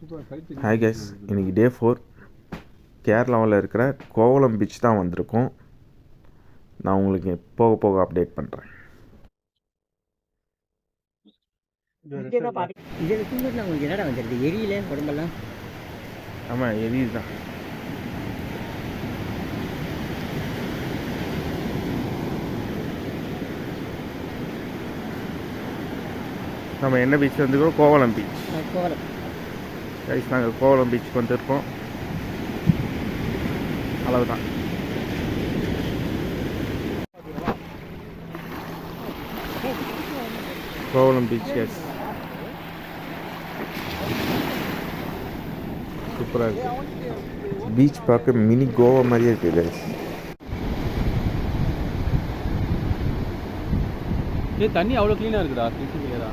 Hi guys, இன்றைக்கி டே 4 கேரளாவில் இருக்கிற கோவளம் பீச் தான் வந்திருக்கோம். நான் உங்களுக்கு போக போக அப்டேட் பண்ணுறேன். ஆமாம், எரியுது தான். நம்ம என்ன பீச் வந்துருக்கோம்? கோவளம் பீச். கைஸ், நாங்கள் கோவளம் பீச்சுக்கு வந்துருக்கோம். அளவுதான். கோவளம் பீச் கைஸ் சூப்பராக இருக்குது. பீச் பார்க்க மினி கோவா மாதிரியே இருக்குது கைஸ். தண்ணி அவ்வளோ க்ளீனாக இருக்குதா? கிளியரா?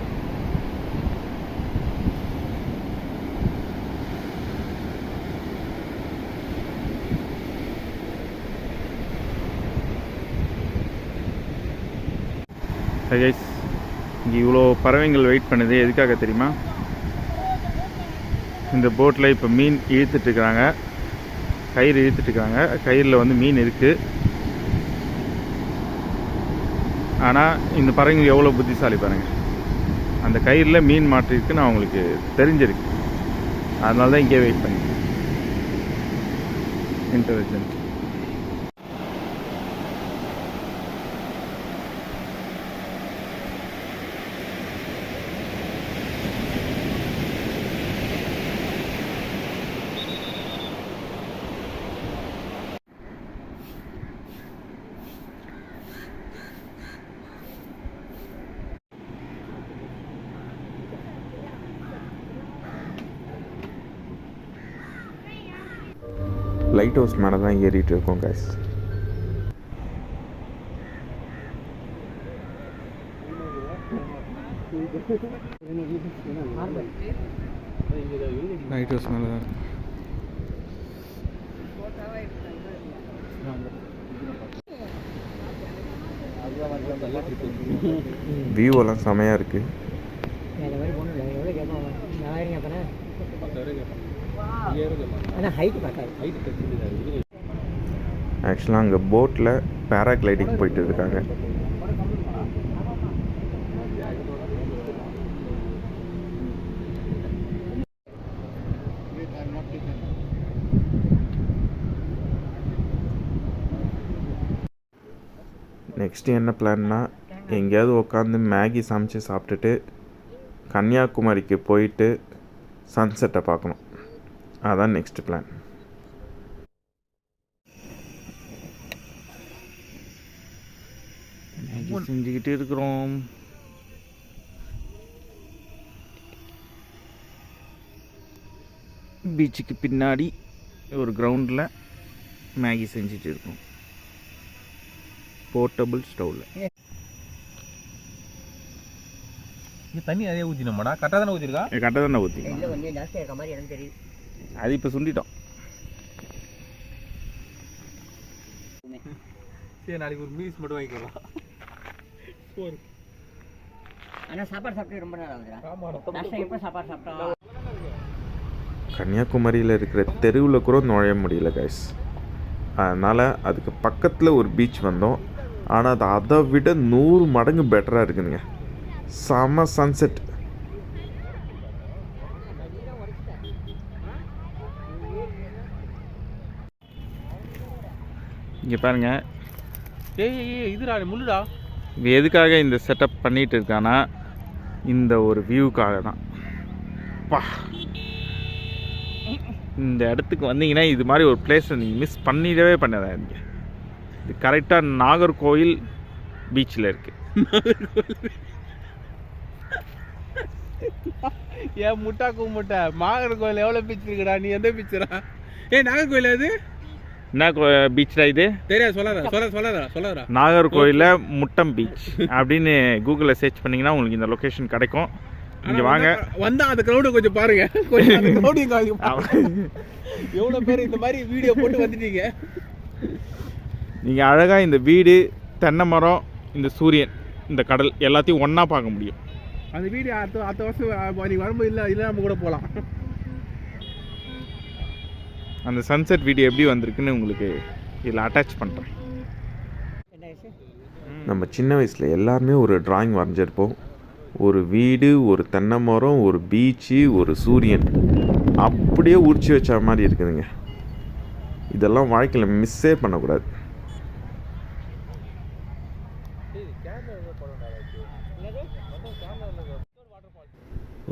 கைஸ், இங்கே இவ்வளோ பறவைகள் வெயிட் பண்ணுது எதுக்காக தெரியுமா? இந்த போட்டில் இப்போ மீன் இழுத்துட்ருக்குறாங்க, கயிறு இழுத்துட்ருக்குறாங்க. கயிறில் வந்து மீன் இருக்குது. ஆனால் இந்த பறவைகள் எவ்வளோ புத்திசாலி பாருங்கள். அந்த கயிறில் மீன் மாட்டிருக்குன்னு அவங்களுக்கு தெரிஞ்சிருக்கு. அதனால தான் இங்கே வெயிட் பண்ணி. இன்டெலிஜென்ட். லைட் ஹவுஸ் மேலே தான் ஏறிட்டு இருக்கோம் கைஸ். லைட் ஹவுஸ் மேலே தான் வியூவெல்லாம் செமையாக இருக்குது. ஆக்சுவலாக அங்கே போட்டில் பேராகிளைடிங் போயிட்டு இருக்காங்க. நெக்ஸ்ட் என்ன பிளான்னா, எங்கேயாவது உட்காந்து மேகி சமைச்சு சாப்பிட்டுட்டு கன்னியாகுமரிக்கு போயிட்டு சன்செட்டை பார்க்கணும். அதான் நெக்ஸ்ட் பிளான். செஞ்சுக்கிட்டு இருக்கிறோம். பீச்சுக்கு பின்னாடி ஒரு கிரவுண்டில் மேகி செஞ்சுட்டு இருக்கோம், போர்ட்டபிள் ஸ்டவ்வில். தண்ணி அதே ஊற்றினோம்டா? கரெக்டாக தானே ஊற்றிருக்கா? கரெக்டாக தானே ஊற்றி. அது இப்போ சுண்டிட்டோம். சரி, நாளைக்கு ஒரு மீல்ஸ் மட்டும் வாங்கிக்கலாம். கன்னியாகுமரியில் இருக்கிற தெருவில் கூட நுழைய முடியல கைஸ். அதனால் அதுக்கு பக்கத்தில் ஒரு பீச் வந்தோம். ஆனால் அது அதை விட 100 மடங்கு பெட்டராக இருக்குதுங்க. செம சன்செட். இங்கே பாருங்க. இதுடா முள்ளுடா. எதுக்காக இந்த செட்டப் பண்ணிட்டு இருக்கானா, இந்த ஒரு வியூக்காக தான். பா, இந்த இடத்துக்கு வந்தீங்கன்னா இது மாதிரி ஒரு பிளேஸை நீங்கள் மிஸ் பண்ணிடவே பண்ணாதீங்க. இது கரெக்டாக நாகர்கோவில் பீச்சில் இருக்குது. ஏன் முட்டா கூமுட்டை, நாகர்கோவில் எவ்வளோ பீச் இருக்குடா? நீ எந்த பீச்சுடா? நாகர்கோவில் அது என்ன பீச்டா இது? தெரியாது. சொல்லாதா. நாகர்கோவிலில் முட்டம் பீச் அப்படின்னு கூகுளில் சர்ச் பண்ணிங்கன்னா உங்களுக்கு இந்த லொக்கேஷன் கிடைக்கும். இங்கே வாங்க. வந்தால் அந்த க்ரௌடை கொஞ்சம் பாருங்கள். எவ்வளோ பேர் இந்த மாதிரி வீடியோ போட்டு வந்துட்டீங்க. நீங்கள் அழகாக இந்த வீடு, தென்னை மரம், இந்த சூரியன், இந்த கடல் எல்லாத்தையும் ஒன்றா பார்க்க முடியும். அந்த வீடியோ அடுத்த வருஷம் நீங்கள் வரும்போது இல்லை நம்ம கூட போகலாம். அந்த சன்செட் வீடியோ எப்படி வந்திருக்குன்னு உங்களுக்கு இதில் அட்டாச் பண்ணுறேன். நம்ம சின்ன வயசில் எல்லாருமே ஒரு டிராயிங் வரைஞ்சிருப்போம். ஒரு வீடு, ஒரு தென்னை மரம், ஒரு பீச்சு, ஒரு சூரியன் அப்படியே உரிச்சு வச்ச மாதிரி இருக்குதுங்க. இதெல்லாம் வாழ்க்கையில் மிஸ்ஸே பண்ணக்கூடாது.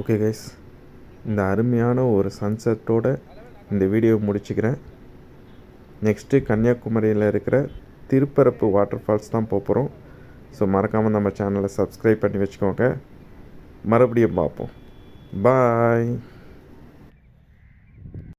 ஓகே கைஸ், இந்த அருமையான ஒரு சன்செட்டோட இந்த வீடியோ முடிச்சுக்கிறேன். நெக்ஸ்ட்டு கன்னியாகுமரியில் இருக்கிற திருப்பரப்பு வாட்டர் ஃபால்ஸ் தான் போகிறோம். ஸோ மறக்காமல் நம்ம சேனலை சப்ஸ்கிரைப் பண்ணி வச்சுக்கோங்க. மறுபடியும் பார்ப்போம். பாய்.